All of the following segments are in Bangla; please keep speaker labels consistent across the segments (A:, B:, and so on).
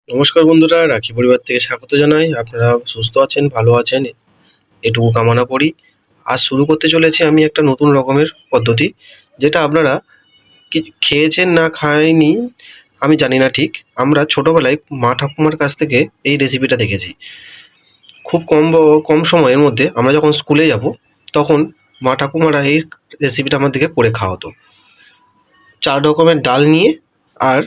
A: নমস্কার বন্ধুরা, রাখি পরিবার থেকে স্বাগত জানাই। আপনারা সুস্থ আছেন, ভালো আছেন, এটুকু কামনা করি। আজ শুরু করতে চলেছি আমি একটা নতুন রকমের পদ্ধতি, যেটা আপনারা খেয়েছেন না খায়নি আমি জানি না ঠিক। আমরা ছোটবেলায় মা ঠাকুমার কাছ থেকে এই রেসিপিটা দেখেছি। খুব কম সময়ের মধ্যে আমরা যখন স্কুলে যাব, তখন মা ঠাকুমারা এই রেসিপিটা আমাদেরকে করে খাওয়াতো। 4 রকমের ডাল নিয়ে আর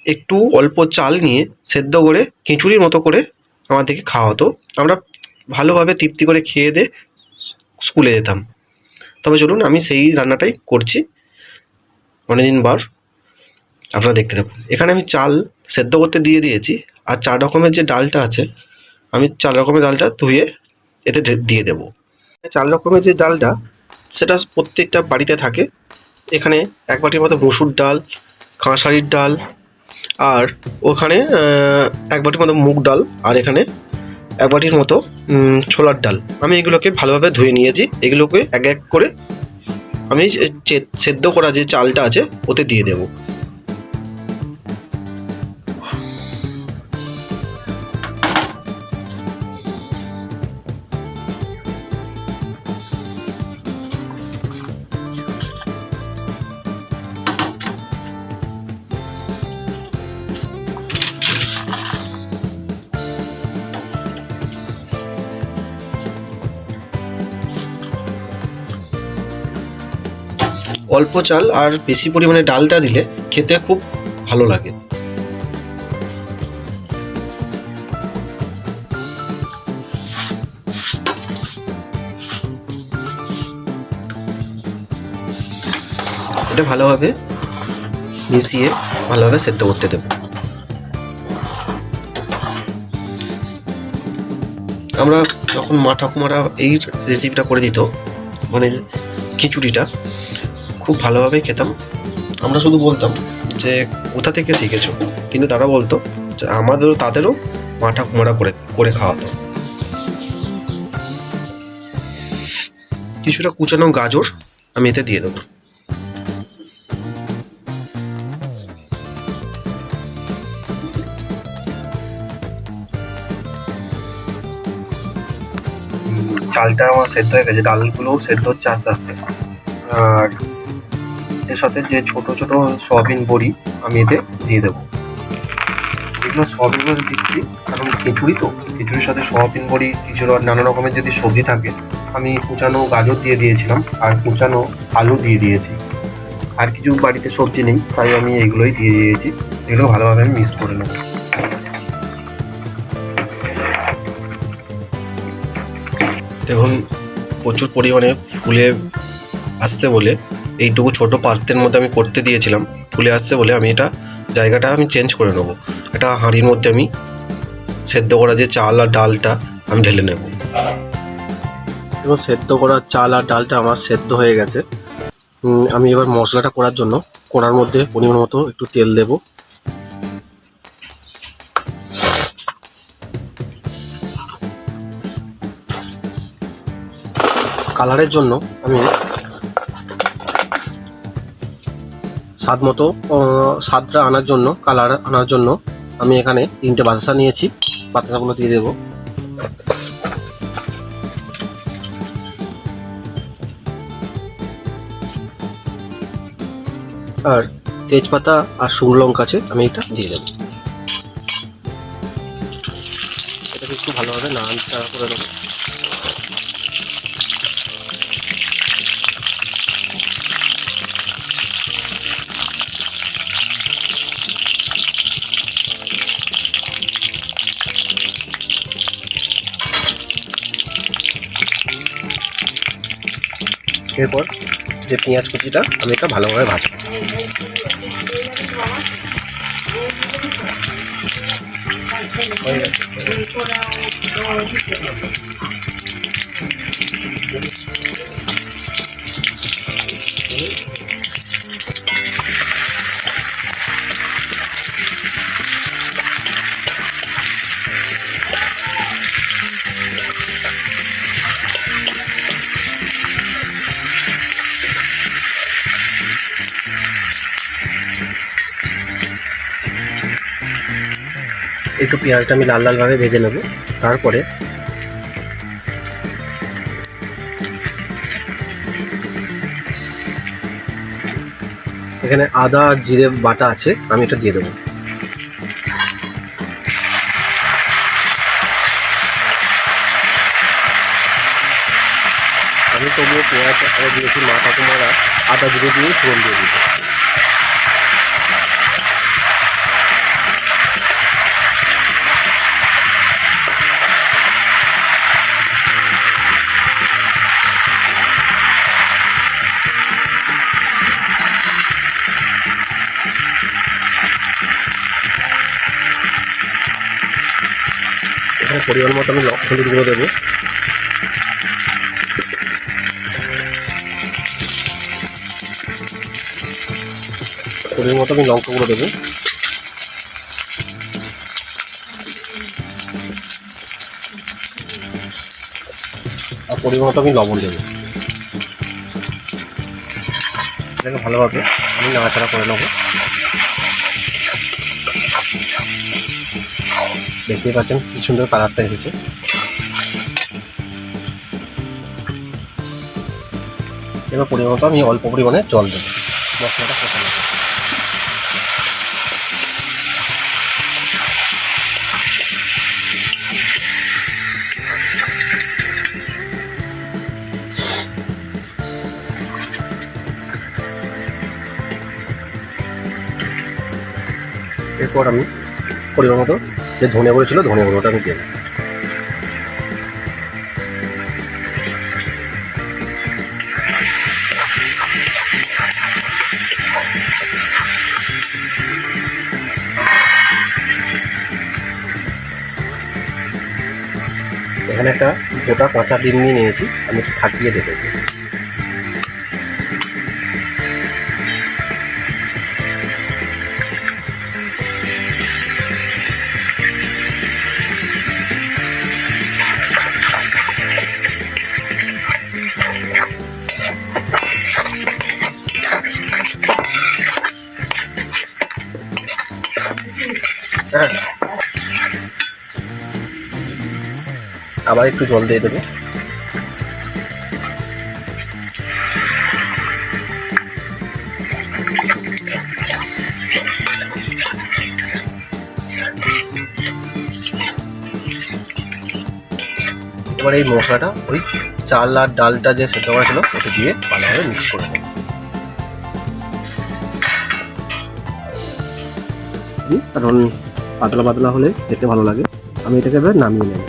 A: একটু অল্প চাল নিয়ে সেদ্ধ করে খিচুড়ির মতো করে আমাদেরকে খাওয়াতো। আমরা ভালোভাবে তৃপ্তি করে খেয়ে দিয়ে স্কুলে যেতাম। তবে চলুন আমি সেই রান্নাটাই করছি অনেকদিন বার। আপনারা দেখতে থাকুন। এখানে আমি চাল সেদ্ধ করতে দিয়ে দিয়েছি, আর 4 রকমের যে ডালটা আছে, আমি 4 রকমের ডালটা ধুয়ে এতে দিয়ে দেবো। 4 রকমের যে ডালটা, সেটা প্রত্যেকটা বাড়িতে থাকে। এখানে 1 বাটির মতো মসুর ডাল, কাঁসারির ডাল, আর ওখানে 1 বাটির মতো মুগ ডাল, আর এখানে 1 বাটির মতো ছোলার ডাল। আমি এগুলোকে ভালোভাবে ধুয়ে নিয়েছি। এগুলোকে এক এক করে আমি সেদ্ধ করা যে চালটা আছে ওতে দিয়ে দেব। অল্প চাল আর বেশি পরিমাণে ডালটা দিলে খেতে খুব ভালো লাগে। এটা ভালোভাবে মিশিয়ে ভালোভাবে সেদ্ধ করতে দেব। আমরা যখন মা ঠাকুমারা এই রেসিপিটা করে দিত, মানে খিচুড়িটা, খুব ভালোভাবে খেতাম। আমরা শুধু বলতাম যে কোথা থেকে শিখেছো, কিন্তু তারা বলতো যে তাদেরও মা ঠাকুমারা করে খাওয়াতো। কিছুটা কুচানো গাজর আমি এতে দিয়ে দেবো। চালটা আমার সেদ্ধ হয়ে গেছে, ডালগুলোও সেদ্ধ হচ্ছে আস্তে আস্তে। আর এর সাথে যে ছোট ছোট সয়াবিন বড়ি আমি এতে দিয়ে দেবো। এগুলো সয়াবিন বড়ি দিচ্ছি কারণ খিচুড়ি তো, খিচুড়ির সাথে সয়াবিন বড়ি, খিচুড়ি আর নানা রকমের যদি সবজি থাকে, আমি কুচানো গাজর দিয়ে দিয়েছিলাম আর কুচানো আলু দিয়ে দিয়েছি। আর কিছু বাড়িতে সবজি নেই, তাই আমি এগুলোই দিয়ে দিয়েছি। এগুলো ভালোভাবে আমি মিক্স করে নেব। দেখুন, প্রচুর পরিমাণে ফুলে আসতে বলে এইটুকু ছোট পাত্রের মধ্যে আমি করতে দিয়েছিলাম। ফুলে আসছে বলে আমি জায়গাটা আমি চেঞ্জ করে নেব। একটা হাঁড়ির মধ্যে আমি সেদ্ধ করা যে চাল আর ডালটা আমি ঢেলে নেব। এবং সেদ্ধ করা চাল আর ডালটা আমার সেদ্ধ হয়ে গেছে। আমি এবার মশলাটা করার জন্য কড়ার মধ্যে পরিমাণ মতো একটু তেল দেব। কালারের জন্য আমি স্বাদটা আনার জন্য, কালার আনার জন্য আমি এখানে 3টে বাতাসা নিয়েছি। বাতাসাগুলো দিয়ে দেব। আর তেজপাতা আর শুকনো লঙ্কা আছে, আমি এটা দিয়ে দেবো। এটাকে একটু ভালোভাবে নাড়াচাড়া করে দেবো। এরপর যে পেঁয়াজ কুচিটা আমি এটা ভালোভাবে ভাজবো। একটু পেঁয়াজটা আমি লাল লালভাবে ভেজে নেব। তারপরে এখানে আদা আর জিরে বাটা আছে, আমি এটা দিয়ে দেবো। আমি তবুও পেঁয়াজ দিয়েছি, মা ঠাকুমারা আদা জিরে দিয়ে ফোড়ন দিয়ে দিতে। এখানে পরিমাণ মতো আমি হলুদ গুঁড়ো দেবো, পরিমাণ মতো আমি লঙ্কা গুঁড়ো দেবো, আর পরিমাণ মতো আমি লবণ দেবো। এটাকে ভালোভাবে আমি নাড়াচাড়া করে নেবো। দেখতেই পাচ্ছেন কি সুন্দর কালারটা এসেছে। এবার পরিমাণ মতো আমি অল্প পরিমাণে জল দেবো মশলাটা কষানো। এরপর আমি পরিমাণ মতো যে ধনে গুঁড়ো ছিল ধনে গুঁড়োটা আমি দিয়ে দেবো। এখানে একটা গোটা কাঁচা ডিম নিয়ে নিয়েছি, আমি একটু ফাটিয়ে দেবো। হ্যাঁ, আবার একটু জল দিয়ে দেবো। এবার এই মশলাটা ওই চাল আর ডালটা যে সেদ্ধ করা ছিল ওটা দিয়ে ভালোভাবে মিক্স করে দেবো। কারণ পাতলা পাতলা হলে খেতে ভালো লাগে। আমি এটাকে এবার নামিয়ে নেব।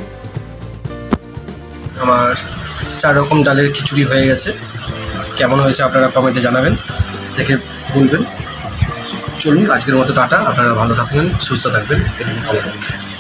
A: আমার 4 রকম ডালের খিচুড়ি হয়ে গেছে। কেমন হয়েছে আপনারা কমেন্টে জানাবেন, দেখে বলবেন। চলুন আজকের মতো টাটা। আপনারা ভালো থাকবেন, সুস্থ থাকবেন, ভালো থাকবেন।